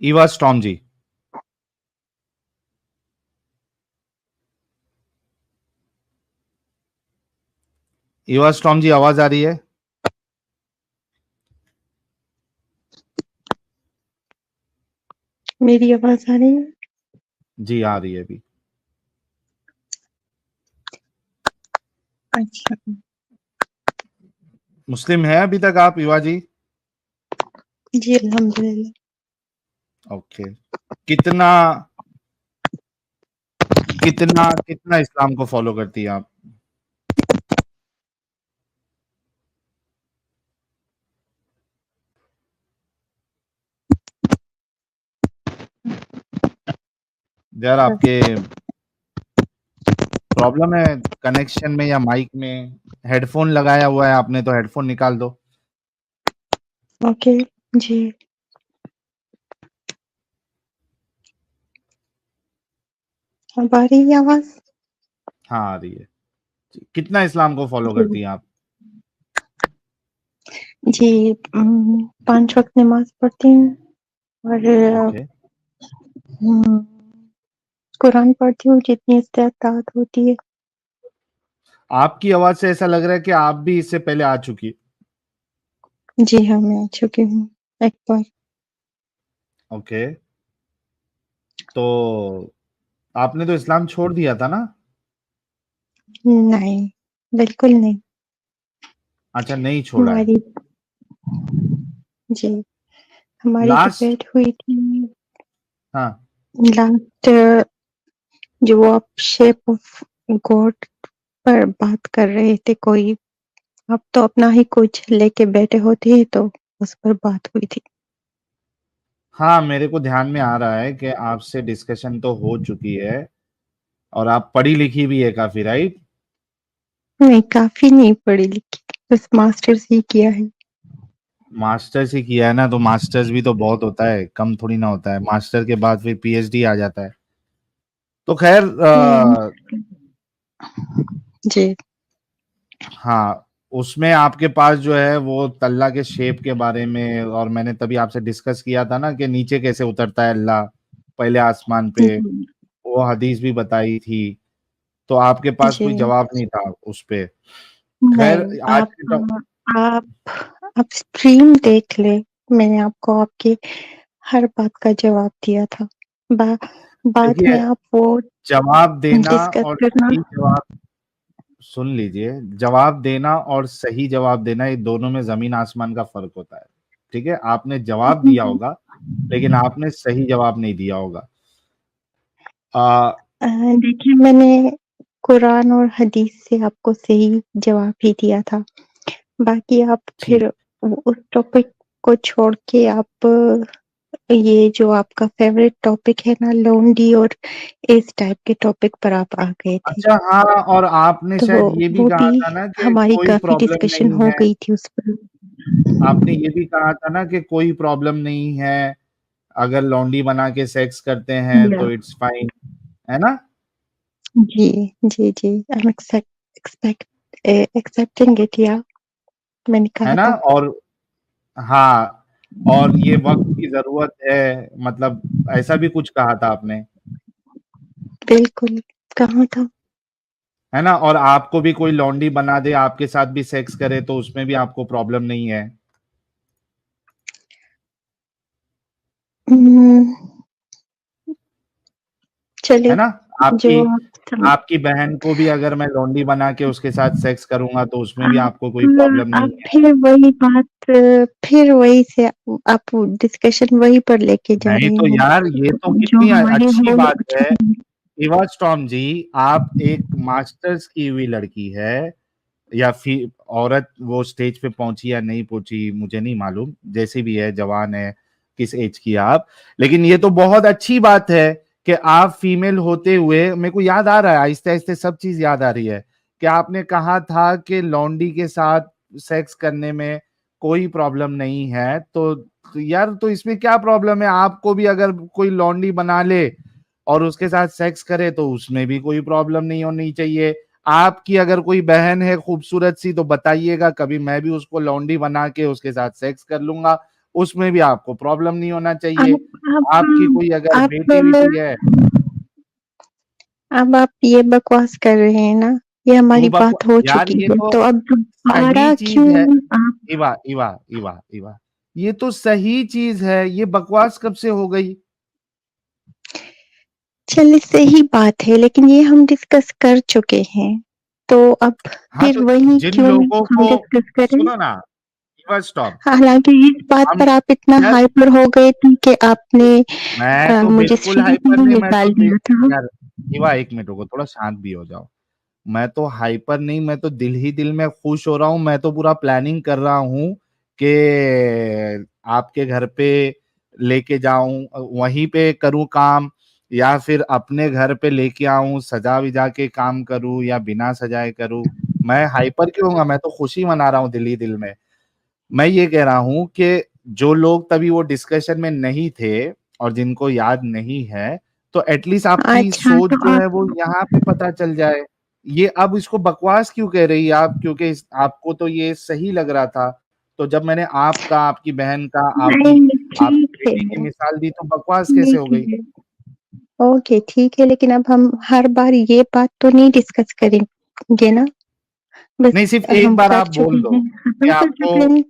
Eva storm जी। Eva storm जी, आवाज आ रही है? मेरी आवाज आ रही है? जी आ रही है अभी। अच्छा। मुस्लिम है अभी तक आप ईवा जी? जी अल्हम्दुलिल्लाह। ओके। कितना कितना कितना इस्लाम को फॉलो करती हैं आप? यार आपके प्रॉब्लम है कनेक्शन में या माइक में? हेडफोन लगाया हुआ है आपने, तो हेडफोन निकाल दो। ओके। जी। अब आ रही है आवाज? हाँ आ रही है। कितना इस्लाम को फॉलो जी। करती हैं आप? जी 5 वक्त नमाज पढ़ती हूँ और ओके। हम्म, कुरान पढ़ती हूँ जितनी इस्तेताअत होती है। आपकी आवाज से ऐसा लग रहा है कि आप भी इससे पहले आ चुकी। जी हाँ, मैं आ चुकी हूँ एक बार। ओके। तो आपने तो इस्लाम छोड़ दिया था ना? नहीं, बिल्कुल नहीं। अच्छा, नहीं छोड़ा है। हमारी जी हमारी लास्ट। डिबेट हुई थी हाँ। लास्ट, जो आप शेप ऑफ गॉड पर बात कर रहे थे कोई, आप तो अपना ही कुछ लेके बैठे होते तो उस पर बात हुई थी। हाँ, मेरे को ध्यान में आ रहा है कि आपसे डिस्कशन तो हो चुकी है और आप पढ़ी लिखी भी है काफी, राइट? नहीं, काफी नहीं पढ़ी लिखी, बस मास्टर्स ही किया है। मास्टर्स ही किया है ना, तो मास्टर्स भी तो बहुत होता है, कम थोड़ी ना होता है। मास्टर के बाद फिर पीएचडी आ जाता है। तो खैर हम्म, जी। हाँ, उसमें आपके पास जो है वो तल्ला के शेप के बारे में, और मैंने तभी आपसे डिस्कस किया था ना कि नीचे कैसे उतरता है अल्लाह, पहले आसमान पे, जी। वो हदीस भी बताई थी। तो आपके पास जी कोई जवाब नहीं था उस पे। खैर नहीं, आज के तो आप आप स्ट्रीम देख ले। मैंने आपको आपकी हर बात का जवाब दिया था। बा, बाद देखिए, में आप वो जवाब देना डिस्कस और करना। सही जवाब, सुन लीजिए, जवाब देना और सही जवाब देना, ये दोनों में जमीन आसमान का फर्क होता है। ठीक है, आपने जवाब दिया होगा लेकिन आपने सही जवाब नहीं दिया होगा। आ, देखिए, मैंने कुरान और हदीस से आपको सही जवाब ही दिया था। बाकी आप ठीक। फिर उस टॉपिक को छोड़ के आप ये जो आपका फेवरेट टॉपिक है ना, लोंडी और इस टाइप के टॉपिक पर आप आ गए थे। अच्छा, हाँ, और आपने तो शायद ये भी वो कहा भी था ना कि हमारी कोई काफी प्रॉब्लम डिस्कशन नहीं हो है। गई थी उस पर। आपने ये भी कहा था ना कि कोई प्रॉब्लम नहीं है, अगर लौंडी बना के सेक्स करते हैं या तो इट्स फाइन, है ना? जी जी I am expect accepting it, या मैंने है कहा ना? था। और हाँ, और ये वक्त की जरूरत है, मतलब ऐसा भी कुछ कहा था आपने, बिल्कुल, कहा था। है ना? और आपको भी कोई लौंडी बना दे, आपके साथ भी सेक्स करे, तो उसमें भी आपको प्रॉब्लम नहीं है? हम्म, है चलिए, ना? जो आपकी आप सम- आपकी बहन को भी अगर मैं लौंडी बना के उसके साथ सेक्स करूंगा तो उसमें भी आप आपको कोई प्रॉब्लम नहीं आप है? फिर वही बात, फिर वही से आप डिस्कशन वही पर लेके जा नहीं रहे तो हैं। यार, ये तो जो कितनी हमारे अच्छी होल बात है। इवा स्टॉर्म जी, आप एक मास्टर्स की हुई लड़की है, या फिर औरत, वो स्टेज पे पहुंची या नहीं पहुंची मुझे नहीं मालूम, जैसी भी है, जवान है, किस एज की आप, लेकिन ये तो बहुत अच्छी बात है कि आप फीमेल होते हुए, मेरे को याद आ रहा है, आहिस्ते आहिस्ते सब चीज याद आ रही है कि आपने कहा था कि लौंडी के साथ सेक्स करने में कोई प्रॉब्लम नहीं है। तो यार, तो इसमें क्या प्रॉब्लम है? आपको भी अगर कोई लौंडी बना ले और उसके साथ सेक्स करे तो उसमें भी कोई प्रॉब्लम नहीं होनी चाहिए। आपकी अगर कोई बहन है खूबसूरत सी तो बताइएगा, कभी मैं भी उसको लौंडी बना के उसके साथ सेक्स कर लूंगा, उसमें भी आपको प्रॉब्लम नहीं होना चाहिए। आप आपकी कोई अगर आप बेटी बेटी है अब आप ये बकवास कर रहे हैं ना, ये क्यों हमारी बकवा बात हो यार चुकी ये है, तो तो अब सही दोबारा चीज क्यों है। आप इवा इवा इवा इवा ये तो सही चीज है, ये बकवास कब से हो गई? चलिए सही बात है, लेकिन ये हम डिस्कस कर चुके हैं, तो अब हाँ, फिर तो वही जिन क्यों लोगों हम को डिस्कस करें? सुनो ना, इवा स्टॉप। हालाँकि इस बात हम पर आप इतना यार हाइपर हो गए थे कि आपने मैं तो मुझे बिल्कुल सीढ़ी से हाइपर ही नहीं, मैं तो निकाल दिया था। यार इवा एक मिनट रुको, थोड़ा शांत भी हो जाओ। मैं तो हाइपर नहीं, मैं तो दिल ही दिल में खुश हो रहा हूँ। मैं तो पूरा प्लानिंग कर रहा हूँ कि आपके घर पे लेके जाऊं, वहीं पे करूं काम, या फिर अपने घर पे लेके आऊं, सजा विजा के काम करूं या बिना सजाए करूं। मैं हाइपर क्यों होऊंगा? मैं तो खुशी मना रहा हूँ दिल ही दिल में। मैं ये कह रहा हूँ कि जो लोग तभी वो डिस्कशन में नहीं थे और जिनको याद नहीं है, तो एटलीस्ट आपकी अच्छा, सोच तो जो है आप वो यहाँ पे पता चल जाए। ये अब इसको बकवास क्यों कह रही है आप? क्योंकि आपको तो ये सही लग रहा था। तो जब मैंने आपका, आपकी बहन का, आपकी नहीं, ठीक आपकी है, बेटी की मिसाल दी तो बकवास कैसे ठीक हो गई? है। ओके, ठीक है, लेकिन अब हम हर बार ये बात तो नहीं डिस्कस करेंगे ना? नहीं, बस सिर्फ एक हम बार कर आप चुके बोल दो हैं, कि खत्म कर आपको, चुके हैं।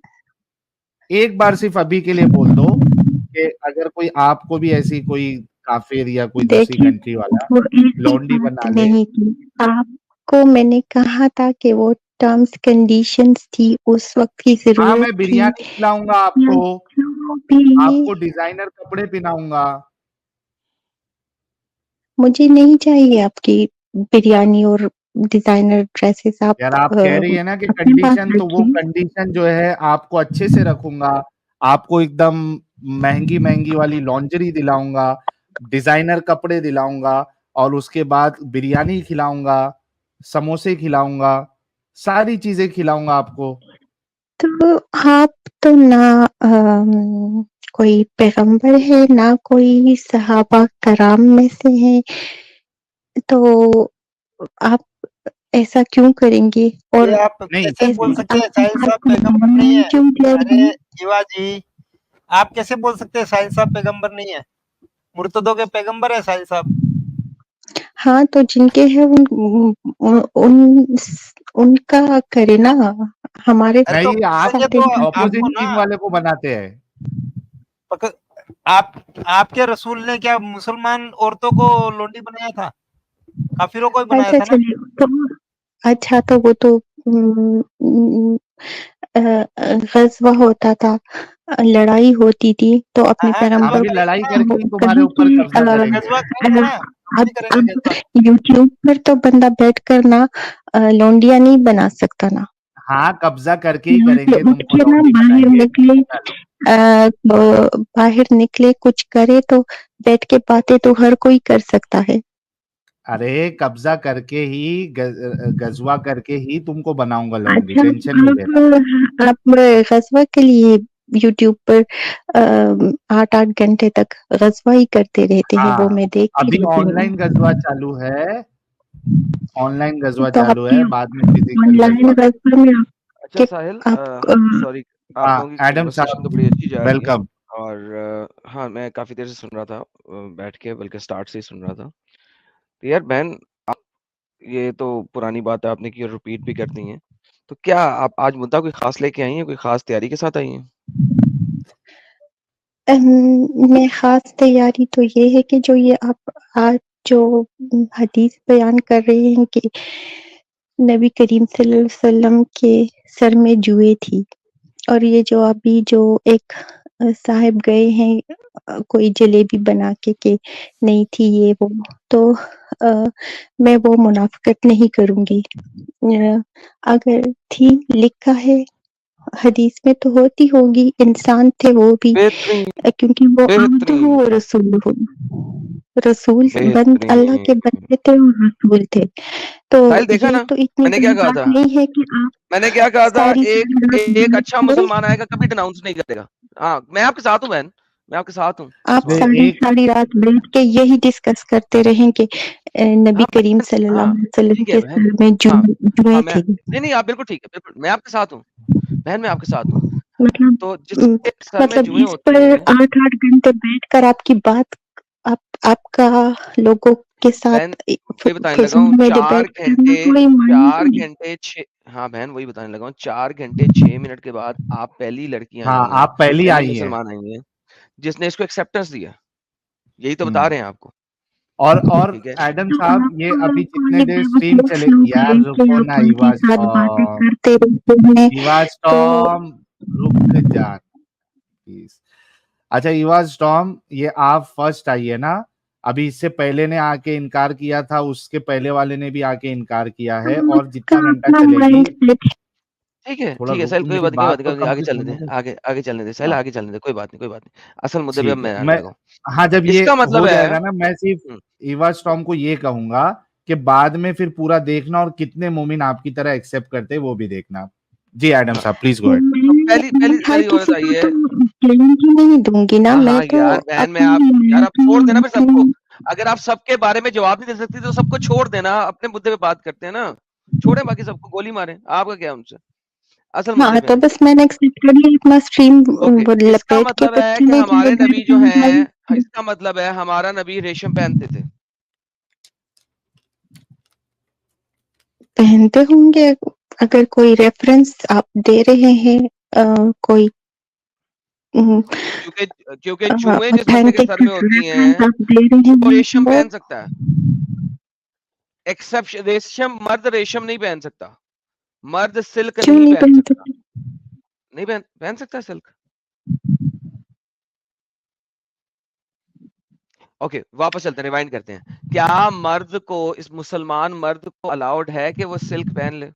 एक बार सिर्फ अभी के लिए बोल दो कि अगर कोई आपको भी ऐसी कोई काफिर या कोई दूसरी देखिए, कंट्री वाला वो ऐसी लौंडी बात बना ले। नहीं थी। आपको मैंने कहा था कि वो टर्म्स कंडीशंस थी, उस वक़्त की हाँ, ज़रूरत मैं थी बिरयानी खिलाऊंगा या आपको, जो भी। आपको डिजाइनर कपड़े पहनाऊंगा। मुझे नहीं चाहिए आपकी बिरयानी और डिज़ाइनर ड्रेसेस, आप यार आप कह रही है ना कि अपने पास कंडीशन, तो वो रखिए। कंडीशन जो है आपको अच्छे से रखूंगा। आपको एकदम महंगी महंगी वाली लॉन्जरी दिलाऊंगा, डिजाइनर कपड़े दिलाऊंगा, और उसके बाद बिरयानी खिलाऊंगा, समोसे खिलाऊंगा, सारी चीजें खिलाऊंगा आपको। तो आप तो ना कोई पैगंबर है, ना कोई सहाबा कराम में से हैं, तो आप ऐसा क्यों करेंगे? ये और आप नहीं, कैसे बोल ऐसी सकते हैं आपकी साहिल बात साहब को पैगंबर नहीं मानने है? क्यों अरे चाहिए? युवा जी, आप कैसे बोल सकते हैं साहिल साहब पैगंबर नहीं है? मुर्तदों के पैगंबर है साहिल साहब। हाँ, तो जिनके हैं उन उनका करे ना, हमारे अरे तो नहीं, आप साथ करेंगे तो इनका ऑपोजिट आपको क्यों? ना टीम वाले को बनाते हैं। पक, आप आपके रसूल ने क्या मुसलमान औरतों को लोंडी बनाया था? काफिरों को ही बनाया अच्छा था ना? चलिए, तो अच्छा तो वो तो ग़ज़वा होता था, लड़ाई होती थी, तो हाँ अपने हाँ, गजवा पैगंबर अभी को लड़ाई करेंगे ना, करके ही तुम्हारे कहीं ऊपर की कब्जा करेंगे। गजवा करेंगे ना, क्यों नहीं करेंगे अब गजवा? यूट्यूब पर तो बंदा बैठकर ना लौंडिया नहीं बना सकता ना। हाँ, कब्जा करके ही यहाँ से करेंगे, उठ तुमको के ना लौंडी बाहर बनाएंगे। निकले, बाहर निकले, कुछ करे तो बैठ के बातें तो हर कोई कर सकता है। अरे कब्जा करके ही, गजवा करके ही तुमको बनाऊंगा लौंडी, अच्छा, टेंशन नहीं लेना। आप ग़ज़वा के लिए यूट्यूब पर 8-8 घंटे तक ग़ज़वा ही करते रहते हैं, वो हाँ, मैं देखती अभी रहती हूँ। ऑनलाइन गजवा चालू है, ऑनलाइन गजवा तो चालू आपकी है, बाद में फिजिकल ऑनलाइन गजवा। ग़ज़वा में अच्छा आपके साहिल, आप सॉरी, आप हाँ, लोगों की एडम कन्वर्सेशन तो साहब बड़ी अच्छी जा रही है। वेलकम। और हाँ, मैं काफ़ी देर से सुन रहा था, बैठ के, बल्कि स्टार्ट से ही सुन रहा था। तो यार बहन, आप ये तो पुरानी बात है आपने की और रिपीट भी कर दी हैं। तो क्या आप आज मुद्दा कोई ख़ास लेके आई हैं, कोई ख़ास तैयारी के साथ आई हैं? में ख़ास तैयारी तो ये है कि जो ये आप आज जो हदीस बयान कर रहे हैं कि नबी करीम सल्लल्लाहु अलैहि वसल्लम के सर में जुएँ थी, और ये जो अभी जो एक साहिब गए हैं कोई जलेबी बना के नहीं थी ये वो, तो मैं वो मुनाफ़िक़त नहीं करूँगी। अगर थी, लिखा है, हदीस में तो होती होगी, इंसान थे वो भी, बेहतरीन, क्योंकि वो अब्दुहु बेहतरीन, व रसूलुहु, रसूल अल्लाह के बेहतरीन। बंदे थे और रसूल थे। तो साहिल देखा ये ना, तो इतनी मैंने क्या बड़ी कहा बात था? नहीं है कि आप मैंने क्या कहा था? सारी एक सारी रात एक अच्छा बैठ मुसलमान के आएगा, कभी डिनाउंस नहीं करेगा। हाँ, मैं आपके साथ हूँ बहन, मैं आपके साथ हूँ इस आप बात पे। एक सारी रात बैठ के यही डिस्कस करते रहें कि नबी हाँ करीम बहन, सल्लल्लाहु हाँ, अलैहि वसल्लम ठीक है के बहन। सर में हाँ, जुएँ हाँ, मैं थे। नहीं, नहीं, आप बिल्कुल ठीक है, बिल्कुल, मैं आपके साथ हूँ। बहन, मैं आपके साथ हूँ। मतलब तो जिसके सर में मतलब जुएं इस होती पर हैं 8-8 घंटे बैठकर आपकी बात आपका लोगों के साथ बहन, वही बताने लगा ज़ूम हूँ, में 4 डिबेट करना घंटे कोई मायने 4 नहीं। घंटे 6 हाँ बहन, वही बताने लगा हूँ, 4 घंटे 6 मिनट के बाद आप पहली लड़की आई हाँ, हैं, आप पहली पहली आई हैं। मुसलमान आई हैं, जिसने इसको एक्सेप्टेंस दिया। यही तो बता हुँ। रहे हैं आपको, और ठीक है? एडम तो साहब आप ये अभी जितने कोई देर स्ट्रीम बेवकूफ चले लोग यार लेके रुको आप ना उनके इवा साथ बातें स्टॉर्म, करते रहते हैं, इवा तो स्टॉर्म रुक जा प्लीज़। अच्छा इवा स्टॉर्म ये आप फर्स्ट आई है ना? अभी इससे पहले ने आके इनकार किया था, उसके पहले वाले ने भी आके इनकार किया है और आपका जितना घंटा अपना चलेगी माइंडसेट थोड़ा ठीक है, रुको साहिल कोई मेरी बात नहीं, कोई बात बात तो नहीं, आगे कंप्लीट चलने होने दे, दो। आगे चलने दे, साहिल हाँ, आगे चलने दे, कोई बात नहीं, कोई बात नहीं। असल मुद्दे पे अब ठीक है। मैं आने मैं लगा हूँ। हाँ, जब ये इसका मतलब हो है जाएगा ना मैं सिर्फ हुँ, इवा स्टॉर्म को ये कहूँगा कि बाद में फिर पूरा देखना और कितने मोमिन आपकी तरह एक्सेप्ट करते हैं वो भी देखना। जी एडम हाँ, साहब प्लीज़ गो अहेड। तो मैं पहली मैं पहली हर पहली औरत किसी आई को है तो गारंटी नहीं दूँगी ना, हाँ, मैं हाँ, तो यार बहन यार आप छोड़ देना फिर सबको। अगर आप सबके बारे में जवाब नहीं दे सकती तो सबको छोड़ देना, अपने मुद्दे पे बात करते हैं ना। छोड़ें बाकी सबको, गोली मारें, आपका क्या है उनसे? असल मुद्दे हाँ, पे तो आएँ। बस मैंने एक्सेप्ट कर लिया अपना स्ट्रीम ओके, इसका लपेट के मतलब है कि बैठने के लिए हमारे बैठ नबी जो जाऊँगी। हैं इसका मतलब है हमारा नबी रेशम पहनते थे। पहनते होंगे, अगर कोई रेफरेंस आप दे रहे हैं कोई क्योंकि क्योंकि जुएँ जिस बंदे के ऑथेंटिक सर में होती रेफरेंस हैं, आप दे रहे वो हैं रेशम तो पहन सकता है। मर्द रेशम नहीं पहन सकता। मर्द सिल्क क्यों नहीं नहीं पहन पहन सकता। सकते? नहीं पहन पहन सकता है सिल्क। ओके, वापस चलते हैं, रिवाइंड करते हैं। क्या मर्द को, इस मुसलमान मर्द को अलाउड है कि वो सिल्क पहन ले?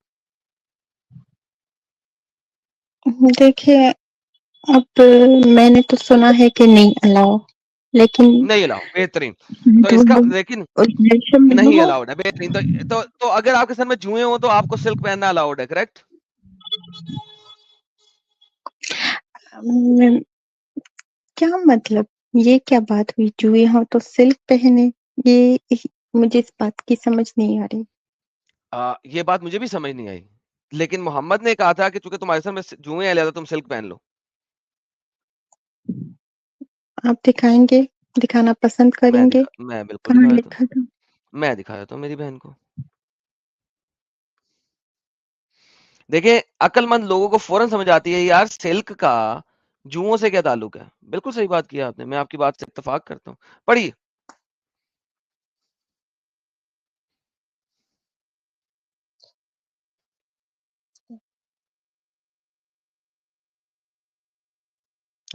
देखिए, अब मैंने तो सुना है कि नहीं अलाउ, लेकिन नहीं अलाउ, बेहतरीन। तो जो इसका लोग लेकिन रेशम नहीं नहीं हो, अलाउड है, बेहतरीन। तो अगर आपके सर में जुएं हो तो आपको सिल्क पहनना अलाउड है, करेक्ट? अम, क्या मतलब ये क्या बात हुई? जुए हो तो सिल्क पहने, ये मुझे इस बात की समझ नहीं आ रही। ये बात मुझे भी समझ नहीं आई, लेकिन मोहम्मद ने कहा था कि चूंकि तुम्हारे सर में जुएं हैं लिहाजा तुम सिल्क पहन लो। आप दिखाएंगे, दिखाना पसंद करेंगे? मैं बिल्कुल कहाँ दिखा देता हूँ। लिखा था? मैं दिखा देता हूँ मेरी बहन को। देखिए, अक्लमंद लोगों को फौरन समझ आती है यार सिल्क का जुओं से क्या ताल्लुक है। बिल्कुल सही बात किया आपने, मैं आपकी बात से इत्तेफाक करता हूँ। पढ़िए।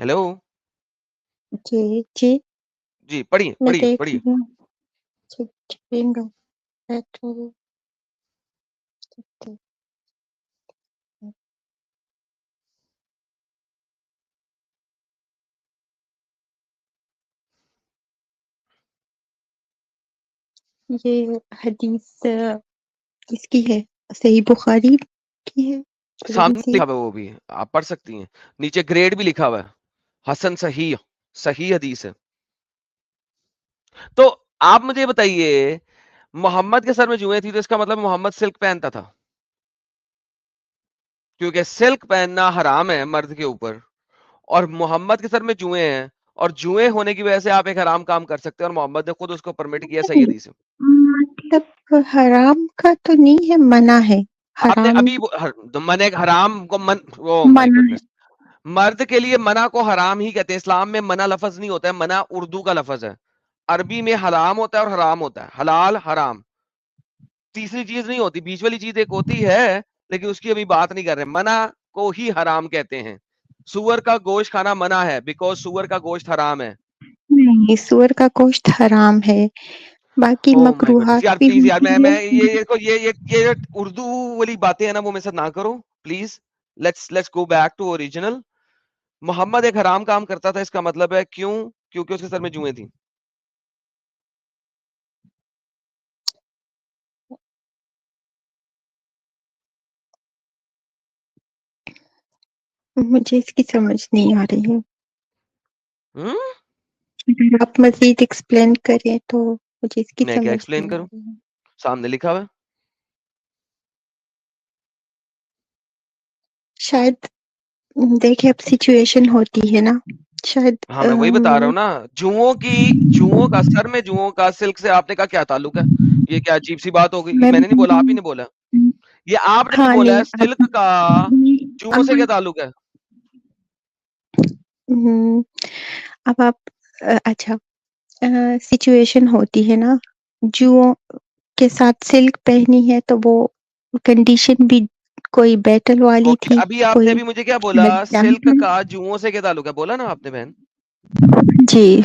हेलो जी जी, जी, पढ़िए मैं पढ़िए देख पढ़िए। रही हूँ। विंडो पेट्रोल, ये हदीस किसकी है? सही बुखारी की है? थोड़ी सामने सी लिखा हुआ है वो भी, आप पढ़ सकती हैं। नीचे ग्रेड भी लिखा हुआ है, हसन सही, सही हदीस है। तो आप मुझे बताइए, मोहम्मद के सर में जुएं थी तो इसका मतलब मोहम्मद सिल्क पहनता था, क्योंकि सिल्क पहनना हराम है मर्द के ऊपर, और मोहम्मद के सर में जुएं हैं, और जुएं होने की वजह से आप एक हराम काम कर सकते हैं, और मोहम्मद ने खुद उसको परमिट किया, सही नहीं, हदीस है। मतलब हराम का तो नहीं है, मना है। आपने हराम अभी तो मने हराम को ओ माय मना है। गुडनेस, मर्द के लिए मना को हराम ही कहते हैं। इस्लाम में मना लफ्ज नहीं होता है, मना उर्दू का लफ्ज है। अरबी में हराम होता है और हराम होता है, हलाल हराम, तीसरी चीज नहीं होती, बीच वाली चीज एक होती है, लेकिन उसकी अभी बात नहीं कर रहे। मना को ही हराम कहते हैं। सुअर का गोश्त खाना मना है, बिकॉज सुअर का गोश्त हराम है। नहीं, सूअर का गोश्त हराम है, बाकी ओह माय गॉडनेस मकरूहात यार, भी प्लीज यार, होती मैं है। ये उर्दू वाली बातें है ना, वो मेरे साथ ना करो please. Let's go back to original. Mohammed एक हराम काम करता था, इसका मतलब है क्यों? क्योंकि उसके सर में जुएं थी। मुझे इसकी समझ नहीं आ रही है। हम्म अगर आप मजीद एक्सप्लेन करें तो मुझे इसकी मैं क्या समझ एक्सप्लेन नहीं आ करूं? रही है। सामने लिखा हुआ है। शायद देखिए, अब सिचुएशन होती है ना, शायद हाँ, मैं वही बता रहा हूँ ना, जुओं का सर में जुओं का सिल्क से आपने का क्या ताल्लुक है? ये क्या अजीब-सी बात हो गई? ये मैं मैंने नहीं बोला, आप ही ने बोला। ये आपने हाँ, बोला नहीं है, सिल्क का जुओं से क्या ताल्लुक है? हुँ, अब आप अच्छा सिचुएशन होती है ना, जुओं के साथ सिल्क पहनी है तो वो कंडीशन भी कोई बैटल वाली ओके, थी, अभी आपने कोई अभी मुझे क्या बोला? सिल्क एग्ज़ाम्पल का जुओं से क्या ताल्लुक है? बोला ना आपने बहन? जी,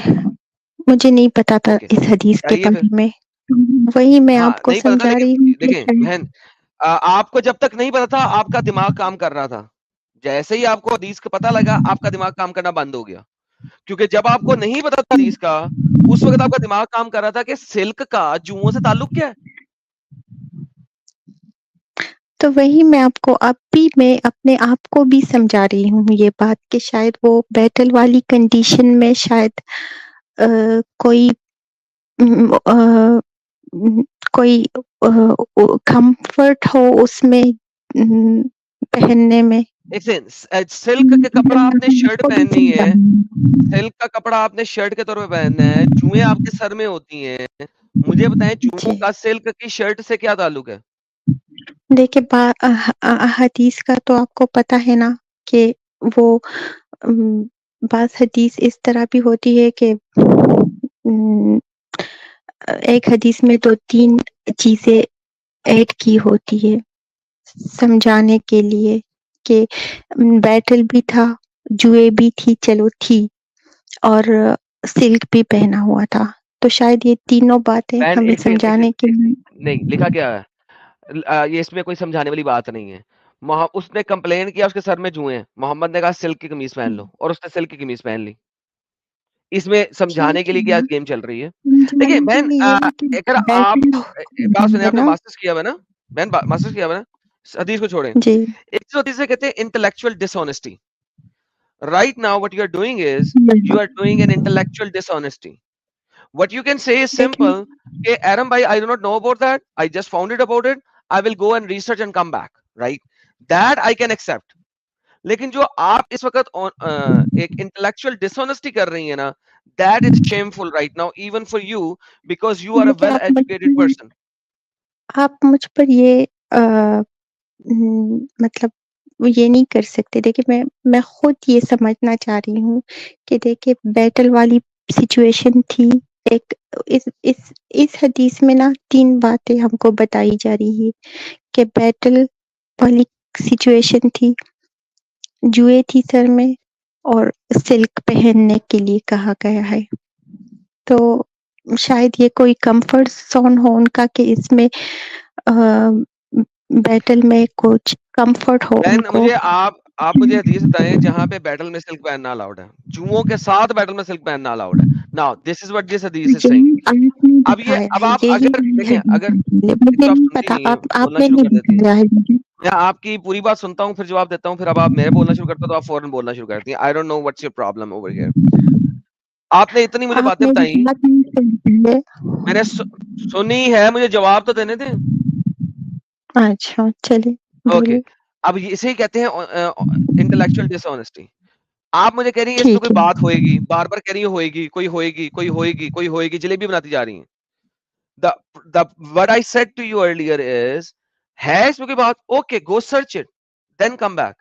मुझे नहीं पता था ओके, इस हदीस के बताइए फिर। बारे में। वही मैं हाँ, आपको नहीं पता था समझा लेकिन रही हूँ कि देखें बहन, आपको जब तक नहीं पता था, आपका दिमाग काम कर रहा था। जैसे ही आपको हदीस का पता लगा, आपका दिमाग काम करना बंद हो गया। क्योंकि जब आपको नहीं पता था हदीस का, उस वक़्त आपका दिमाग काम कर रहा था कि सिल्क का जुओं से ताल्लुक क्या है? तो वही मैं आपको अब भी मैं अपने आप को भी समझा रही हूँ ये बात कि शायद वो बैटल वाली कंडीशन में शायद कोई कोई कंफर्ट हो उसमें पहनने में। देखिए सिल्क के कपड़ा आपने शर्ट को भी पहननी समझा है, रही हूँ। सिल्क का कपड़ा आपने शर्ट के तौर पे पहनना है, जुएँ आपके सर में होती हैं। मुझे बताएँ जुओं जी। का सिल्क की शर्ट से क्या ताल्लुक है? देखिए हदीस का तो आपको पता है ना कि वो उम, बाज़ हदीस इस तरह भी होती है कि एक हदीस में 2-3 चीज़ें ऐड की होती है, समझाने के लिए कि बैटल भी था, जुए भी थी, चलो थी और सिल्क भी पहना हुआ था। तो शायद ये तीनों बातें बहन हमें एक सेकंड समझाने के लिए नहीं, लिखा क्या है? ये इसमें कोई समझाने वाली बात नहीं है। उसने कंप्लेन किया उसके सर में जुएँ हैं। मोहम्मद ने कहा सिल्क की कमीज़ पहन लो और उसने सिल्क की कमीज़ पहन ली। इसमें समझाने ठीक के लिए है क्या ना, गेम चल रही है? देखिए समझाने के बहन लिए यही कि अगर आप बैटल बात सुनिए है आपने ना? मास्टर्स किया हुआ है ना? बहन मास्टर्स किया हुआ है ना? हदीस को छोड़ें। जी। एक तो हदीस से कहते हैं intellectual dishonesty. Right now what you are doing is you are doing an intellectual dishonesty. What you can say is देखिए simple. Okay, Aram bhai, I do not know about that. I just found it about it. I will go and research and come back. Right? That I can accept. लेकिन जो आप इस वक्त एक intellectual dishonesty कर रही है ना, that is shameful right now even for you because you are a देखिए वेल एजुकेटेड पर्सन। आप मुझ पर ये मतलब वो ये नहीं कर सकते। देखिए मैं खुद ये समझना चाह रही हूँ कि देखिए बैटल वाली सिचुएशन थी। एक इस हदीस में ना 3 बातें हमको बताई जा रही है कि बैटल वाली सिचुएशन थी, जुए थी सर में और सिल्क पहनने के लिए कहा गया है। तो शायद ये कोई कम्फर्ट ज़ोन हो उनका कि इसमें बैटल में कुछ कम्फर्ट हो बहन उनको। मुझे आप मुझे हदीस बताएं जहां पे बैटल में सिल्क पहनना अलाउड है, जुओं के साथ बैटल में सिल्क पहनना अलाउड है। Now this is what this हदीस इज सेइंग। यही आपने बताया अब है, आप यही अगर देखें अगर एक मुझे तो आप नहीं सुनती पता, नहीं है, आप बोलना आपने शुरू नहीं कर देती हैं। बताया है मुझे। मैं आपकी पूरी बात सुनता हूँ फिर जवाब देता हूँ, फिर अब आप मेरे बोलना शुरू करते हो तो आप फौरन बोलना शुरू करती हैं। I don't know what's your problem over here. आपने इतनी मुझे आप बातें मेरी बताई, बात नहीं सुनती है। मैंने सुनी है, मुझे जवाब तो देने दें। अच्छा, चलिए ओके, बोलिए। अब इसे ही कहते हैं इंटेलेक्चुअल डिसऑनेस्टी। आप मुझे कह रही हैं इस पे कोई ठीक है। बात होएगी, बार-बार कह रही हैं होएगी, कोई होएगी, कोई होएगी, कोई होएगी, जलेबी बनाती जा रही हैं। The the what I said to you earlier is है इसमें कोई बात? Okay, go search it, then come back.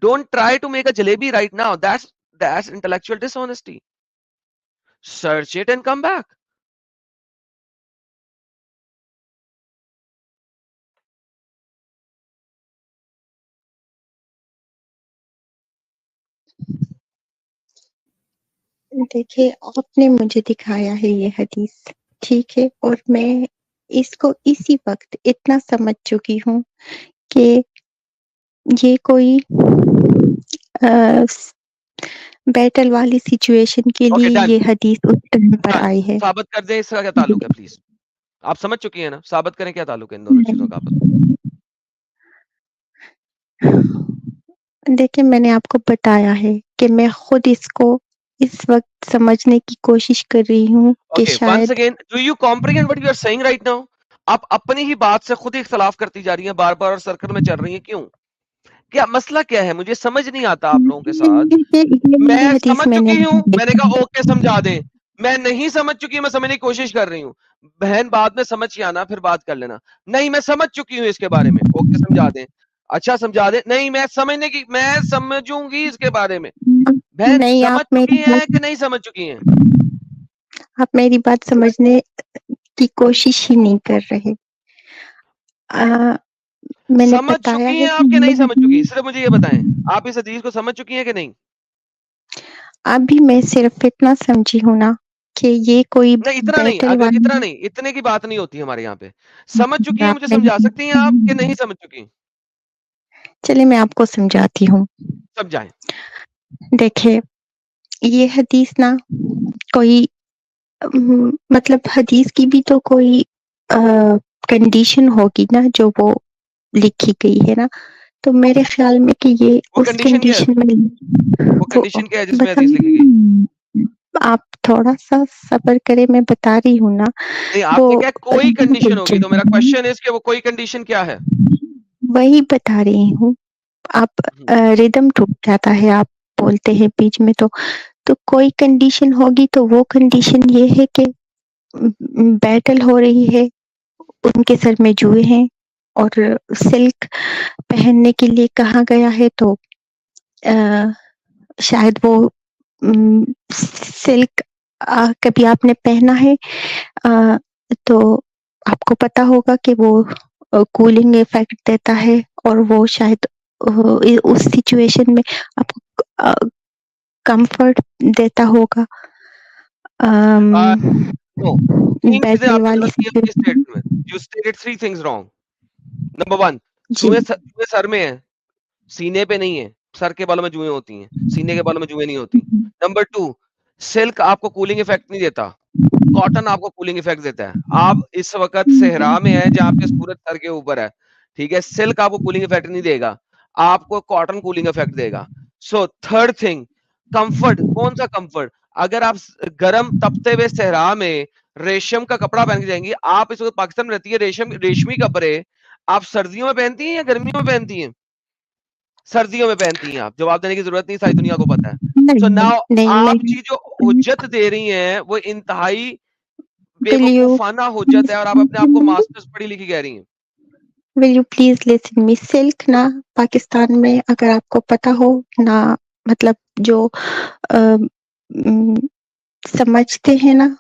Don't try to make a jalebi right now. That's intellectual dishonesty. Search it and come back. देखिए, आपने मुझे दिखाया है ये हदीस, ठीक है? और मैं इसको इसी वक़्त इतना समझ चुकी हूँ कि ये कोई स बैटल वाली सिचुएशन के Okay, लिए done. ये हदीस उस टाइम पर Done. आई है। साबित कर दें इसका क्या ताल्लुक है प्लीज। आप समझ चुकी हैं ना, साबित करें क्या ताल्लुक है इन दोनों चीजों का आपस में। देखिए, मैंने आपको बताया है कि मैं खुद इसको इस वक़्त समझने की कोशिश कर रही हूँ कि Okay, once शायद again, do you comprehend what you are saying right now? आप अपनी ही बात से खुद ही इख्तलाफ करती जा रही हैं बार-बार और सर्कल में चल रही हैं, क्यों? क्या मसला क्या है? मुझे समझ नहीं आता आप लोगों के साथ। ये मैं हदीस समझ मैंने चुकी हूँ, देखा मैंने है। कहा ओके समझा दें। मैं नहीं समझ चुकी, मैं समझने की कोशिश कर रही हूँ। बहन बाद में समझ के आना, फिर बात कर लेना। नहीं मैं समझ चुकी हूँ इसके बारे में, ओके समझा दें। अच्छा समझा दें। नहीं मैं समझूंगी इसके बारे में। बहन नहीं, समझ चुकी हैं कि नहीं समझ चुकी हैं? आप मेरी बात समझने की कोशिश ही नहीं कर रहे। मैंने समझ बताया चुकी है हैं कि आप कि नहीं समझ चुकी? सिर्फ मुझे ये बताएं, आप इस हदीस को समझ चुकी हैं कि नहीं? अभी मैं सिर्फ इतना समझी हूँ ना कि ये कोई नहीं इतना नहीं, बैटल अगर इतना वाली नहीं, इतने की बात नहीं होती हमारे यहाँ पे। समझ चुकी हैं, मुझे आपने समझा सकती हैं आप कि नहीं समझ चुकी? चलिए मैं आपको समझाती हूँ। समझाएं। देखिए, ये हदीस ना कोई मतलब हदीस की भी तो कोई कंडीशन होगी ना जो वो लिखी गई है ना, तो मेरे ख्याल में कि ये वो उस कंडीशन क्या है? कंडीशन में वो वो कंडीशन क्या है जिसमें हदीस लिखी गई? आप थोड़ा-सा सब्र करें, मैं बता रही हूँ ना। नहीं वो आपने क्या कोई कंडीशन होगी, तो मेरा क्वेश्चन इज कि वो कोई कंडीशन क्या है? वही बता रही हूँ। आप रिदम टूट जाता है, आप बोलते हैं बीच में तो कोई कंडीशन होगी, तो वो कंडीशन ये है कि बैटल हो रही है, उनके सर में जुए हैं और सिल्क पहनने के लिए कहा गया है, तो शायद वो सिल्क कभी आपने पहना है तो आपको पता होगा कि वो कूलिंग इफेक्ट देता है और वो शायद उस सिचुएशन में आपको कंफर्ट देता होगा। नो, तीन चीजें बैटल आपने वाली गलत की अपनी सिचुएशन स्टेटमेंट में। You stated three things wrong. Number 1, जी। जुए सर में है, सीने पे नहीं है। सर के बालों में जुएं होती हैं, सीने के बालों में जुएं नहीं होती। नंबर 2, सिल्क आपको कूलिंग इफेक्ट नहीं देता, कॉटन आपको कूलिंग इफेक्ट देता है। आप इस वक्त सेहरा में है जहाँ पे सूरज सर के ऊपर है, ठीक है। सिल्क आपको कूलिंग इफेक्ट नहीं देगा, आपको कॉटन कूलिंग इफेक्ट देगा। So third thing, comfort. कौन सा कंफर्ट? अगर आप गर्म तपते हुए सेहरा में रेशम का कपड़ा पहन के जाएंगी, आप इस वक्त पाकिस्तान में रहती है, रेशमी कपड़े आप सर्दियों में पहनती हैं या गर्मियों में पहनती हैं? सर्दियों में पहनती हैं आप। जवाब देने की जरूरत नहीं, सारी दुनिया को पता है। सो नाउ नहीं आप मैं जी जो हुज्जत दे रही हैं वो इंतहाई विल यू बेवकूफाना हुज्जत है, और आप अपने आप को मास्टर्स पढ़ी लिखी कह रही हैं। Will you please listen me. Silk ना पाकिस्तान में अगर आपको पता हो ना, मतलब जो अ, म, समझते हैं ना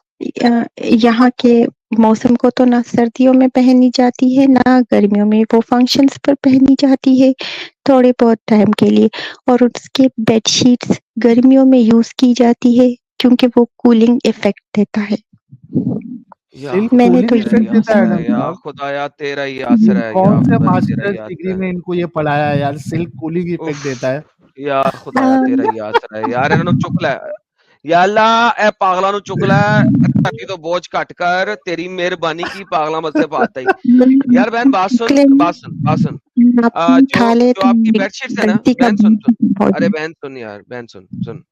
यहाँ के मौसम को, तो ना सर्दियों में पहनी जाती है ना गर्मियों में। वो फंक्शंस पर पहनी जाती है थोड़े बहुत टाइम के लिए, और उसके बेडशीट्स गर्मियों में यूज की जाती है क्योंकि वो कूलिंग इफेक्ट देता है। सिल्क मैंने कूलिंग तो इफेक्ट देता है यासर एडम है या साहब? खुदाया, तेरा ही यासर है या कौन से खुदा तेरा मास्टर्स डिग्री यासर है। में इनको ये पढ़ाया है यार, सिल्क कूलिंग इफेक्ट उफ, देता है? या खुदाया तेरा ही यासर है यार, इन्होंने चुक लै या अल्लाह ए पागला नु चुक लै, धरती तो बोझ घट कर, तेरी मेहरबानी की पागला मत से बात आई। यार बहन बात सुन, बात सुन। आप जो उठा ले जो तो आपकी बेडशीट्स है ना, गलती का बहन सुन सुन, हो अरे जाए। बहन सुन यार, बहन सुन सुन।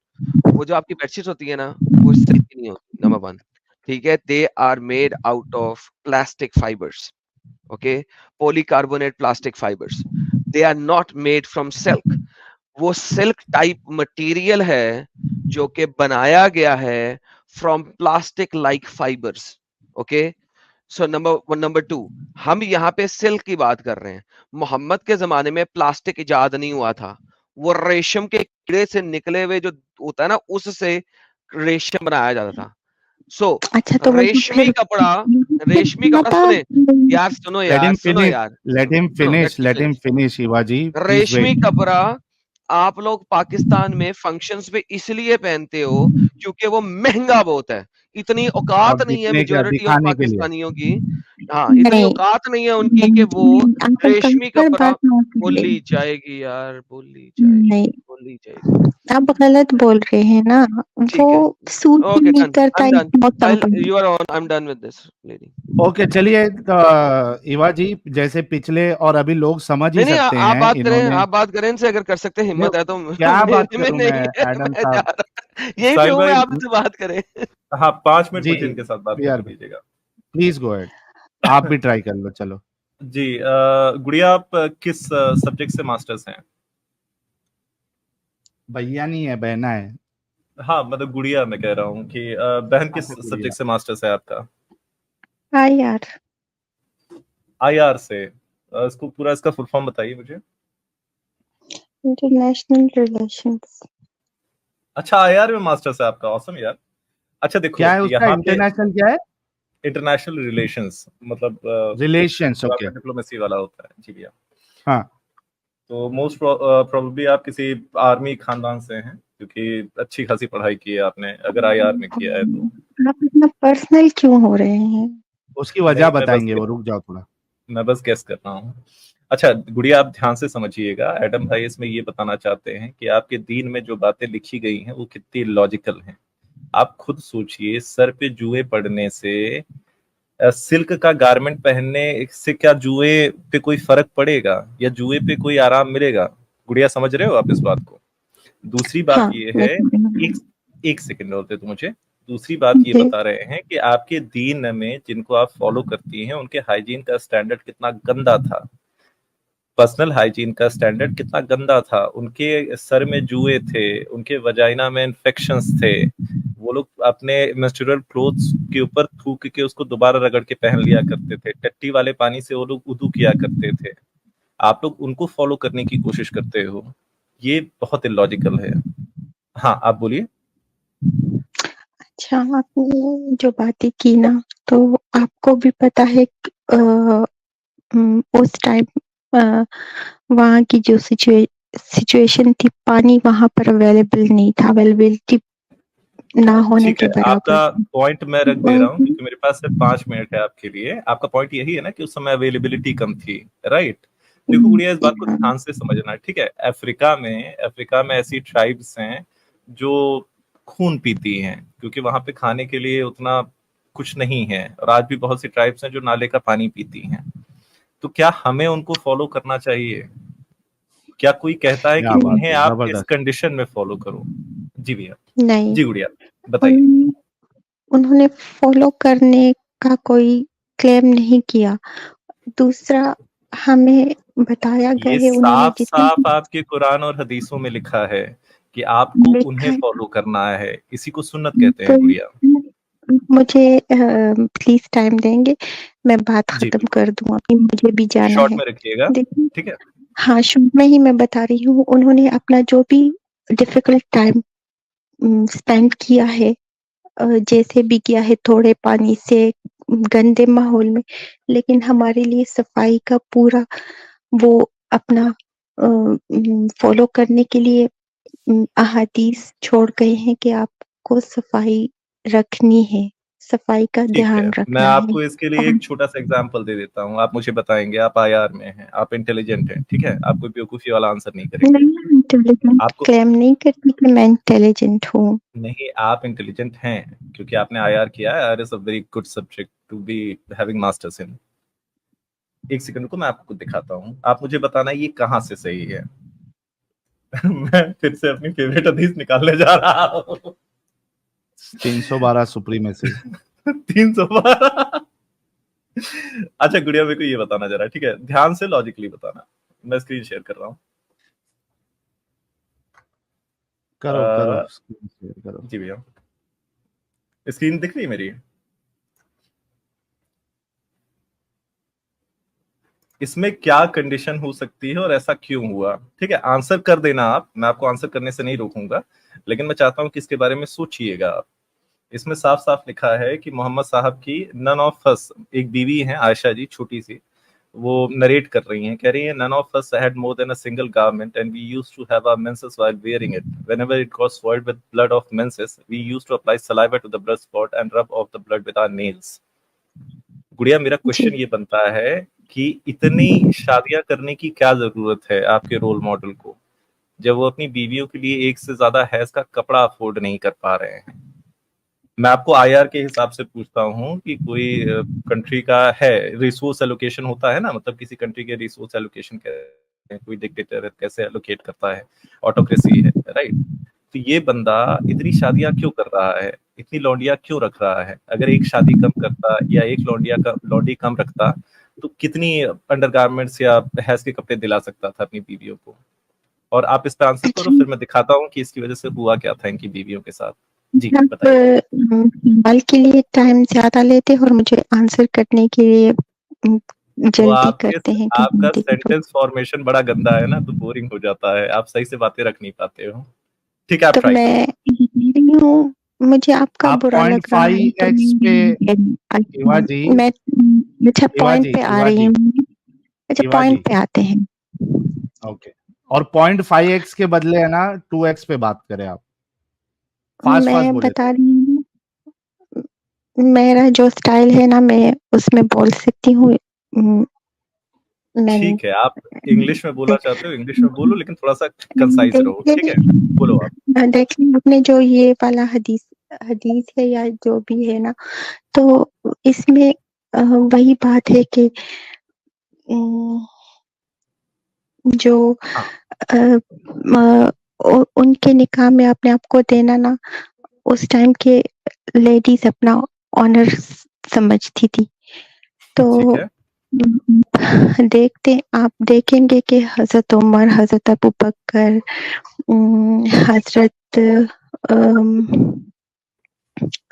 वो जो आपकी बेडशीट्स होती है ना, वो सिल्क की नहीं होती, नंबर 1, ठीक है। They are made out of plastic fibres, okay, polycarbonate plastic fibres. They are not made from silk. वो सिल्क टाइप मटेरियल है जो कि बनाया गया है from plastic like fibres, okay. So number 2, हम यहाँ पे सिल्क की बात कर रहे हैं। मोहम्मद के जमाने में प्लास्टिक इजाद नहीं हुआ था, वो रेशम के कीड़े से निकले हुए जो होता है ना, उससे रेशम बनाया जाता था। सो अच्छा तो मुझे रेशमी फिर कपड़ा, रेशमी कपड़ा बता सुने यार, सुनो लेट यार, हिम सुनो फिनिश, यार, लेट हिम सुनो, finish, let me let him finish. Finish Shivaji, please रेशमी वेट। कपड़ा आप लोग पाकिस्तान में फंक्शंस पे इसलिए पहनते हो क्योंकि वो महंगा बहुत है। इतनी औकात और नहीं है दिखने क्या, मेजॉरिटी ऑफ दिखाने के लिए? पाकिस्तानियों की, हाँ इतनी नहीं, औकात नहीं है उनकी कि वो आप रेशमी हर कपड़ा। बात नोट कर ले। बोली जाएगी यार, बोली जाएगी, नहीं, बोली जाएगी। आप गलत बोल रहे हैं ना, वो ठीक है, सूट ही ओके नहीं डन, करता आई एम इस डन, मौसम पर। You are on, I am done with this lady. Okay चलिए, इवा जी जैसे पिछले और अभी लोग समझ ही नहीं नहीं, सकते आप हैं बात करें, इन्होंने। आप बात करें इनसे, अगर कर सकते हैं, ये हिम्मत है तो। क्या बात मेरे में करूं नहीं मैं है, एडम मैं जा साहब? रहा, यही पे साहिल हूं मैं, भाई, आप इनसे बात करें। हाँ 5 मिनट जी मुझे इनके साथ बात वी आर, करने दीजिएगा। प्लीज गो अहेड, आप भी ट्राई कर लो, चलो। जी गुड़िया, आप किस सब्जेक्ट से मास्टर्स हैं? भैया नहीं है, बहना है। हाँ मतलब गुड़िया मैं कह रहा हूँ कि बहन किस अच्छा, गुड़िया। सब्जेक्ट से मास्टर्स है आपका? हाँ यार, आईआर से। इसको पूरा इसका फुल फॉर्म बताइए मुझे। International relations. अच्छा आईआर में मास्टर्स है आपका, ऑसम यार। अच्छा देखो क्या है उसका यहाँ पे इंटरनेशनल, क्या है? इंटरनेशनल रिलेशंस मतलब रिलेशंस, जो ओके। आपका डिप्लोमेसी वाला होता है। जी भैया। हाँ। तो मोस्ट प्रोबेबली आप किसी आर्मी खानदान से हैं, क्योंकि अच्छी खासी पढ़ाई की है आपने, अगर आईआर में किया है तो। आप इतना पर्सनल क्यों हो रहे हैं? उसकी वजह नहीं बताएंगे वो, रुक जाओ थोड़ा। मैं बस गेस कर रहा हूँ। अच्छा गुड़िया आप ध्यान से समझिएगा, एडम भाई इसमें ये बताना चाहते हैं कि आपके दीन में जो बातें लिखी गई हैं वो कितनी लॉजिकल हैं। आप खुद सोचिए, सर पे जुए पड़ने से सिल्क का गारमेंट पहनने से क्या जुए पे कोई फर्क पड़ेगा या जुए पे कोई आराम मिलेगा? गुड़िया समझ रहे हो आप इस बात को? दूसरी बात हाँ, ये मैं है, समझ एक एक सेकंड होते तो मुझे। दूसरी बात ये जी। बता रहे हैं कि आपके दीन में जिनको आप फॉलो करती हैं उनके हाइजीन का स्टैंडर्ड कितना गंदा था, पर्सनल हाइजीन का स्टैंडर्ड कितना गंदा था। उनके सर में जुए थे, उनके वजाइना में इन्फेक्शंस थे, वो लोग अपने मेंस्ट्रुअल क्लोथ्स के ऊपर थूक के उसको दोबारा रगड़ के पहन लिया करते थे, टट्टी वाले पानी से वो लोग वुदू किया करते थे। आप लोग उनको फॉलो करने की कोशिश करते हो, ये बहुत इलॉजिकल है। हाँ आप बोलिए। अच्छा, आपने जो बातें की ना, तो आपको भी पता है उस टाइम वहाँ की जो सिचुएशन थी, पानी वहाँ पर अवेलेबल नहीं था, अवेलेबिलिटी ना होने ठीक के है, बराबर। आपका पॉइंट मैं रख दे रहा हूँ क्योंकि मेरे पास सिर्फ 5 मिनट है आपके लिए। आपका पॉइंट यही है ना कि उस समय अवेलेबिलिटी कम थी, राइट? देखो गुड़िया इस बात को ध्यान से समझना, ठीक है? अफ्रीका में ऐसी ट्राइब्स हैं जो खून पीती हैं, क्योंकि वहां पे खाने के लिए उतना कुछ नहीं है, और आज भी बहुत सी ट्राइब्स हैं जो नाले का पानी पीती हैं। तो क्या हमें उनको फॉलो करना चाहिए? क्या कोई कहता है कि क्या बात उन्हें है, आप इस जबरदस्त। कंडीशन में फॉलो करो? जी भैया। नहीं, जी गुड़िया बताइए। उन्होंने फॉलो करने का कोई क्लेम नहीं किया। दूसरा, हमें बताया गया ये है उन्होंने साफ जितना साफ आपके कुरान और हदीसों में लिखा है कि आपको लिखा उन्हें है, फॉलो करना है। इसी को सुन्नत कहते तो हैं गुड़िया। मुझे प्लीज टाइम देंगे, मैं बात जी खत्म बिल्कुल, कर दूं अभी, मुझे भी जाना शॉर्ट है। में रखिएगा, देखिए, ठीक है? हाँ, शुरू में ही मैं बता रही हूँ, उन्होंने अपना जो भी डिफिकल्ट टाइम स्पेंड किया है, जैसे भी किया है, थोड़े पानी से, गंदे माहौल में, लेकिन हमारे लिए सफाई का पूरा वो अपना फॉलो करने के लिए अहादीस छोड़ गए हैं कि आपको सफाई रखनी है, सफाई का ठीक है, ध्यान मैं रखना है। आपको इसके लिए और एक छोटा सा एग्जांपल दे देता हूँ। आप मुझे बताएंगे, आप आईआर में हैं, आप इंटेलिजेंट हैं, ठीक है? आप कोई बेवकूफी वाला आंसर नहीं करेंगे। नहीं, इंटेलिजेंट आपको क्लेम नहीं करती कि मैं इंटेलिजेंट हूँ। नहीं, आप इंटेलिजेंट हैं क्योंकि आपने आईआर किया है। IR is a very good subject to be having masters in. एक सेकंड को मैं आपको दिखाता हूँ, आप मुझे बताना ये कहाँ से सही है। मैं फिर से अपनी फेवरेट हदीस निकालने जा रहा हूँ। 312 सुप्रीमेसी। 312। अच्छा गुड़िया मेरे को ये बताना जरा, ठीक है? ध्यान से लॉजिकली बताना। मैं स्क्रीन शेयर कर रहा हूँ। करो करो, स्क्रीन शेयर करो। जी भैया, स्क्रीन दिख रही है मेरी? इसमें क्या कंडीशन हो सकती है और ऐसा क्यों हुआ? ठीक है, आंसर कर देना आप, मैं आपको आंसर करने से नहीं रोकूंगा, लेकिन मैं चाहता हूं कि इसके बारे में सोचिएगा आप। इसमें साफ साफ लिखा है कि मोहम्मद साहब की नन ऑफ अस, एक बीवी है आयशा जी छोटी सी, वो नरेट कर रही हैं, कह रही है, none of us had more than a single garment and we used to have our menses while wearing it, whenever it got soiled with blood of menses we used to apply saliva to the blood spot and rub off the blood with our nails। गुड़िया मेरा जी, question ये बनता है कि इतनी शादियां करने की क्या जरूरत है आपके रोल मॉडल को, जब वो अपनी बीवियों के लिए एक से ज्यादा हैज का कपड़ा अफोर्ड नहीं कर पा रहे हैं? मैं आपको आईआर के हिसाब से पूछता हूँ कि कोई कंट्री का है रिसोर्स एलोकेशन होता है ना, मतलब किसी कंट्री के रिसोर्स एलोकेशन कैसे, कोई डिक्टेटर कैसे एलोकेट करता है, ऑटोक्रेसी है, राइट? तो ये बंदा इतनी शादियां क्यों कर रहा है, इतनी लौंडिया क्यों रख रहा है? अगर एक शादी कम करता या एक लौंडी कम रखता तो कितनी अंडरगारमेंट्स या हैज के कपड़े दिला सकता था अपनी बीवियों को? और आप इस पे आंसर करो, फिर मैं दिखाता हूँ कि इसकी वजह से हुआ क्या था इनकी बीवियों के साथ। जी आप बताइए। सवाल के लिए टाइम ज्यादा लेते हैं और मुझे आंसर करने के लिए वो जल्दी करते हैं कि आपका जल्दी करो। सेंटेंस फॉर्मेशन बड़ा गंदा है ना, तो बोरिंग हो जाता है, आप सही से बातें रख नहीं पाते हो। ठीक है, आप तो ट्राई करो। मैं ये कह रही हूँ, मुझे आपका आप बुरा लग रहा है तो 0.5x पे इवा जी, मैं अच्छा इवा पॉइंट जी, पे आ इवा रही जी, हूँ। अच्छा इवा पॉइंट जी, पे आते हैं। और 0.5x के बदले है ना 2x पे बात करें आप। फास्ट फास्ट मैं बोले। बता रही हूँ, मेरा जो स्टाइल है ना, मैं उसमें बोल सकती हूँ। मैं ठीक है, आप इंग्लिश में बोलना चाहते हो इंग्लिश में बोलो, लेकिन थोड़ा सा कंसाइज रहो। ठीक है, बोलो आप। देखिए आपने जो ये वाला हदीस हदीस है या जो भी है ना, तो इसमें वही बात है कि जो हाँ उनके निकाह में अपने आप को देना ना, उस टाइम के लेडीज अपना ऑनर समझती थी। तो ठीक है, आप देखेंगे कि हजरत उमर, हजरत अबू बकर, हजरत ठीक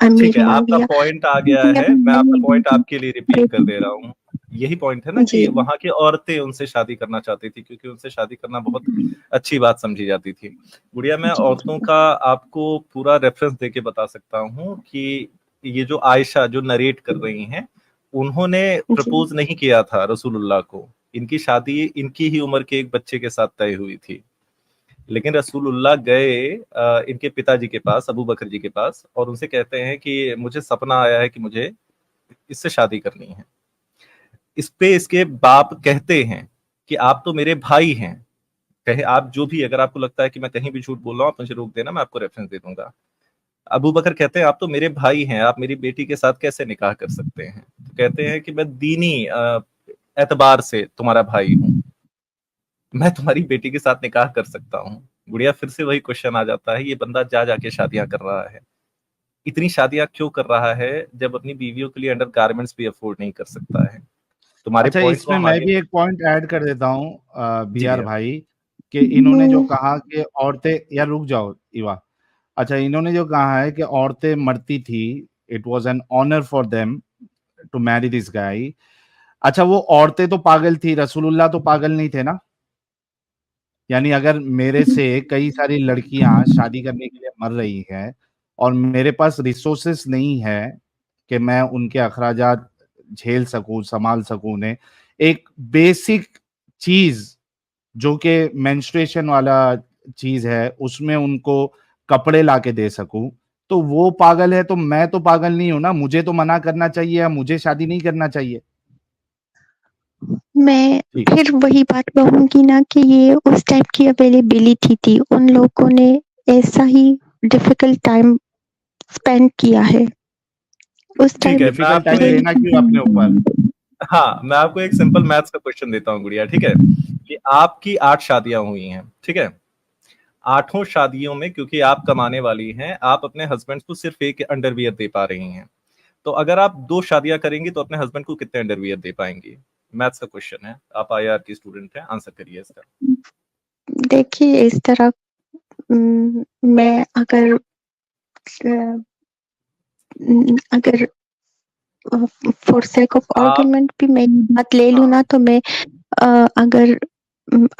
अमीर है, आपका मुआविया, पॉइंट आ गया है। मैं आपका पॉइंट आपके लिए रिपीट कर दे रहा हूँ। यही पॉइंट है ना जी कि वहां की औरतें उनसे शादी करना चाहती थी, क्योंकि उनसे शादी करना बहुत अच्छी बात समझी जाती थी। गुड़िया, मैं जी औरतों का आपको पूरा रेफरेंस देके बता सकता हूँ कि ये जो आयशा जो नरेट कर रही हैं, उन्होंने जी प्रपोज नहीं किया था रसूलुल्लाह को। इनकी शादी इनकी ही उम्र के एक बच्चे के साथ तय हुई थी, लेकिन रसूलुल्लाह गए इनके पिताजी के पास, अबू बकर जी के पास, और उनसे कहते हैं कि मुझे सपना आया है कि मुझे इससे शादी करनी है। इस पे इसके बाप कहते हैं कि आप तो मेरे भाई हैं, कहे आप जो भी, अगर आपको लगता है कि मैं कहीं भी झूठ बोल रहा हूँ, आप मुझे रोक देना, मैं आपको रेफरेंस दे दूंगा। अबू बकर कहते हैं आप तो मेरे भाई हैं, आप मेरी बेटी के साथ कैसे निकाह कर सकते हैं? तो कहते हैं कि मैं दीनी एतबार से तुम्हारा भाई हूँ, मैं तुम्हारी बेटी के साथ निकाह कर सकता हूँ। गुड़िया, फिर से वही क्वेश्चन आ जाता है, ये बंदा जा जाके शादियां कर रहा है, इतनी शादियां क्यों कर रहा है जब अपनी बीवियों के लिए अंडर गारमेंट्स भी अफोर्ड नहीं कर सकता है? तुम्हारे अच्छा, पॉइंट को इसमें हम मैं आगे। भी एक पॉइंट ऐड कर देता हूँ जी बीआर भैया। भाई, कि इन्होंने जो कहा कि औरतें, या रुक जाओ इवा। अच्छा, इन्होंने जो कहा है कि औरतें मरती थी, it was an honour for them to marry this guy. अच्छा, वो औरतें तो पागल थी, रसूलुल्लाह तो पागल नहीं थे ना? यानी अगर मेरे से कई सारी लड़कियां शादी करने के लिए मर रही हैं और मेरे पास रिसोर्सेस नहीं है कि मैं उनके अखराजात झेल सकूं, संभाल सकूं उन्हें, एक बेसिक चीज जो कि मेंस्ट्रुएशन वाला चीज है, उसमें उनको कपड़े ला के दे सकूं, तो वो पागल है तो मैं तो पागल नहीं हूं ना? मुझे तो मना करना चाहिए या मुझे शादी नहीं करना चाहिए? मैं ठीक। फिर वही बात कहूंगी ना कि ये उस टाइप की अवेलेबिलिटी थी, उन लोगों ने ऐसा ही डिफिकल्ट टाइम स्पेंड किया है उस ठीक टाइम है, मैं डिफिकल्ट आपको टाइम एक लेना क्यों अपने ऊपर? हाँ, मैं आपको एक सिंपल मैथ्स का क्वेश्चन देता हूँ गुड़िया। ठीक है, कि आपकी 8 शादियां हुई हैं, ठीक है, 8 शादियों में क्योंकि आप कमाने वाली हैं, आप अपने हस्बैंड को सिर्फ एक अंडरवियर दे पा रही हैं। तो अगर आप 2 शादियां करेंगी तो अपने हस्बैंड को कितने अंडरवियर दे पाएंगी? मैथ्स का क्वेश्चन है, आप आईआर की स्टूडेंट हैं, आंसर करिए इसका। देखिए इस तरह मैं अगर फॉर सेक ऑफ आप आर्गुमेंट भी मैं ये बात ले लूँ ना, तो मैं अगर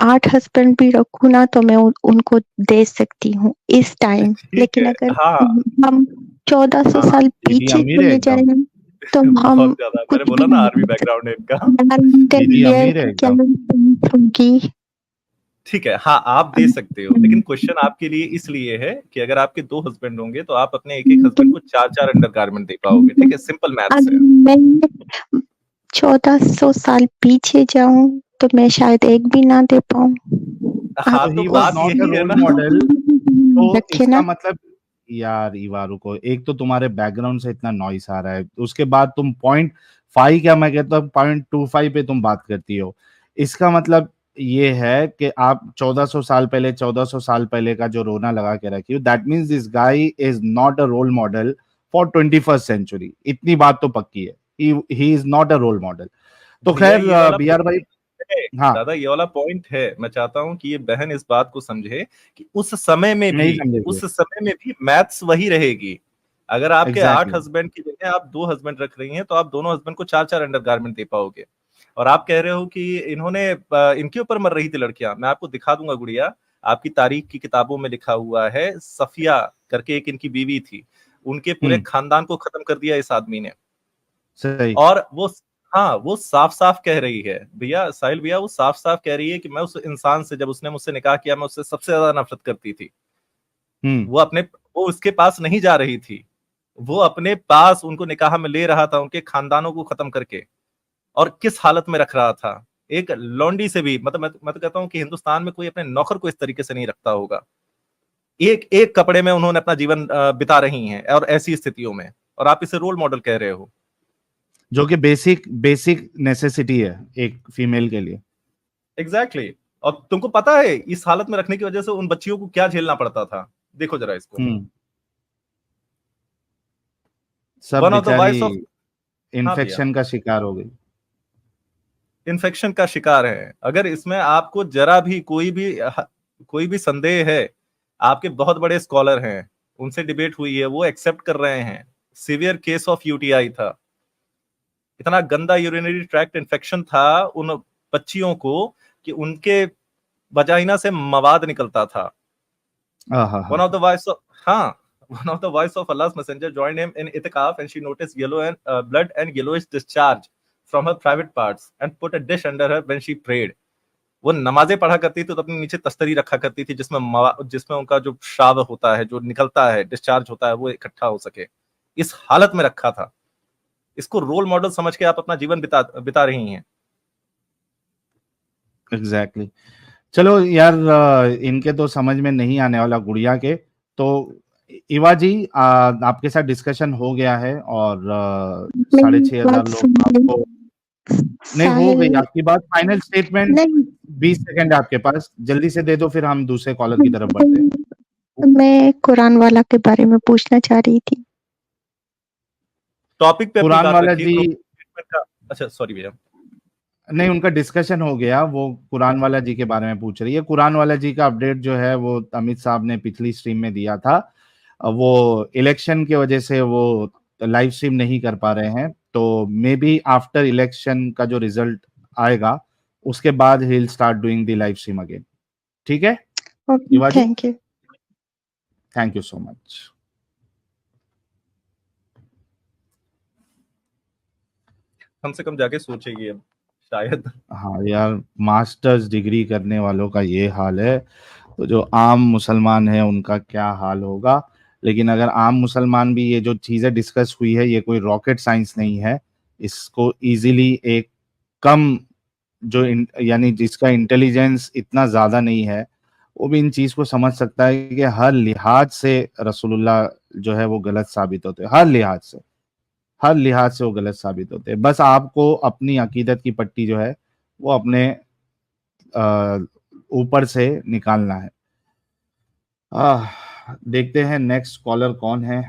8 हस्बैंड भी रखूँ ना, तो मैं उनको दे सकती हूँ इस टाइम। ठीक लेकिन है, अगर हाँ, हम 1400 हाँ, साल दीदी पीछे अमीर है चले एकदम। जाएँ, तो हम बहुत ज्यादा, मैंने कुछ भी बोला ना नहीं आर्मी कर बैकग्राउंड है इनका। सकते। दीदी ईयर अमीर है की क्या एकदम। बात होगी। ठीक है, हाँ, आप दे सकते हो, लेकिन क्वेश्चन आपके लिए इसलिए है कि अगर आपके 2 हस्बैंड होंगे तो आप अपने एक-एक हस्बैंड को 4-4 अंडरगारमेंट दे पाओगे। ठीक है, सिंपल मैथ्स है। अगर मैं 1400 साल पीछे जाऊँ, तो मैं शायद एक भी ना दे पाऊँ। हाँ, आप तो तो ही वाज बात नॉट अ यही है रोल ना। मॉडल। तो रखे इसका ना। मतलब, यार इवा रुको, एक तो तुम्हारे बैकग्राउंड से इतना नॉइस आ रहा है, उसके बाद तुम 0.5, क्या मैं कहता हूँ 0.25 पे तुम बात करती हो। इसका मतलब ये है कि आप 1400 साल पहले का जो रोना लगा के रखी हो, that means this guy is not a role model for 21st century. इतनी बात तो पक्की है, he is not a role model. तो भैया खैर ये वाला बीआर भाई, है हाँ, दादा, ये वाला पॉइंट है। मैं चाहता हूं कि ये बहन इस बात को समझे कि उस समय में नहीं भी समझेगी। मैथ्स वही रहेगी। अगर आपके 8 एग्ज़ैक्टली। हस्बैंड की जगह आप 2 हस्बैंड रख रही हैं, तो आप दोनों हस्बैंड को 4-4 अंडरगारमेंट दे पाओगे। और आप कह रहे हो कि इन्होंने इनके ऊपर मर रही थी लड़कियां। मैं आपको दिखा दूंगा गुड़िया, आपकी तारीख की किताबों में लिखा हुआ है, सफिया करके एक इनकी बीवी थी, उनके पूरे हुँ, खानदान को खत्म कर दिया इस आदमी ने। सही। और वो, हाँ, वो साफ-साफ कह रही है भैया, साहिल भैया, वो साफ-साफ कह रही है कि मैं उस इंसान से, जब उसने मुझसे निकाह किया, मैं उससे सबसे ज्यादा नफरत करती थी। हुँ, वो उसके पास नहीं जा रही थी। वो अपने पास उनको निकाह में ले रहा था, उनके खानदानों को खत्म करके। और किस हालत में रख रहा था। एक लौंडी से भी, मतलब मैं तो कहता हूं कि हिंदुस्तान में कोई अपने नौकर को इस तरीके से नहीं रखता होगा। एक एक कपड़े में उन्होंने अपना जीवन बिता रही हैं, और ऐसी स्थितियों में, और आप इसे रोल मॉडल कह रहे हो। जो कि बेसिक बेसिक नेसेसिटी है एक फीमेल के लिए। Exactly exactly। और तुमको पता है इस हालत में रखने की वजह से उन बच्चियों को क्या झेलना पड़ता था। देखो जरा इसको। हुँ, सब वन ऑफ द बेचारी वॉइस ऑफ, हाँ भैया, इन्फेक्शन का शिकार हो गई। इन्फेक्शन का शिकार है। अगर इसमें आपको जरा भी कोई भी संदेह है, आपके बहुत बड़े स्कॉलर हैं, उनसे डिबेट हुई है, वो एक्सेप्ट कर रहे हैं, सीवियर केस ऑफ यूटीआई था। इतना गंदा यूरिनरी ट्रैक्ट इन्फेक्शन था उन बच्चियों को कि उनके वजाइना से मवाद निकलता था। आहाहा! One of the voice of, हाँ, one of the voice of Allah's messenger joined him in itikaf, and she noticed yellow and blood and yellowish discharge from her private parts and put a dish under her when she prayed. वो नमाजें पढ़ा करती थी तो अपने नीचे तस्तरी रखा करती थी, जिसमें उनका जो श्राव होता है, जो निकलता है, डिस्चार्ज होता है, वो इकट्ठा हो सके। इस हालत में रखा था। इसको रोल मॉडल समझ के आप अपना जीवन बिता रही हैं। एग्ज़ैक्टली। चलो यार, इनके तो समझ में नहीं आने वाला गुड़िया के। तो इवा जी, आपके साथ डिस्कशन हो गया है और मेरी 6,500 बात लोग सुनिए। आपको नहीं हो गई साहिल आपकी बात। फाइनल स्टेटमेंट नहीं, 20 सेकंड है आपके पास, जल्दी से दे दो, फिर हम दूसरे कॉलर की तरफ बढ़ते हैं। मैं कुरान वाला के बारे में पूछना चाह रही थी। टॉपिक पे अपनी कुरान बात वाला रखिए, जी, स्टेटमेंट का। अच्छा सॉरी भैया। नहीं उनका डिस्कशन हो गया, वो कुरान वाला जी के बारे में पूछ रही है। कुरान वाला जी का अपडेट जो है वो अमित साहब ने पिछली स्ट्रीम में दिया था। वो इलेक्शन की वजह से वो लाइव स्ट्रीम नहीं कर पा रहे हैं, तो मे बी आफ्टर इलेक्शन का जो रिजल्ट आएगा उसके बाद ही will start doing the live stream again. ठीक है okay, Eva ji, thank you. Thank you so much. कम से कम जाके सोचेगी अब शायद। हाँ यार, मास्टर्स डिग्री करने वालों का ये हाल है, तो जो आम मुसलमान है उनका क्या हाल होगा। लेकिन अगर आम मुसलमान भी, ये जो चीज़ें डिस्कस हुई है ये कोई रॉकेट साइंस नहीं है। इसको इजीली एक कम यानी जिसका इंटेलिजेंस इतना ज़्यादा नहीं है, वो भी इन चीज़ को समझ सकता है कि हर लिहाज से रसूलुल्लाह जो है वो गलत साबित होते हैं। हर लिहाज से वो गलत साबित होते हैं। बस आपको अपनी अकीदत की पट्टी जो है वो अपने ऊपर से निकालना है। देखते हैं नेक्स्ट कॉलर कौन है।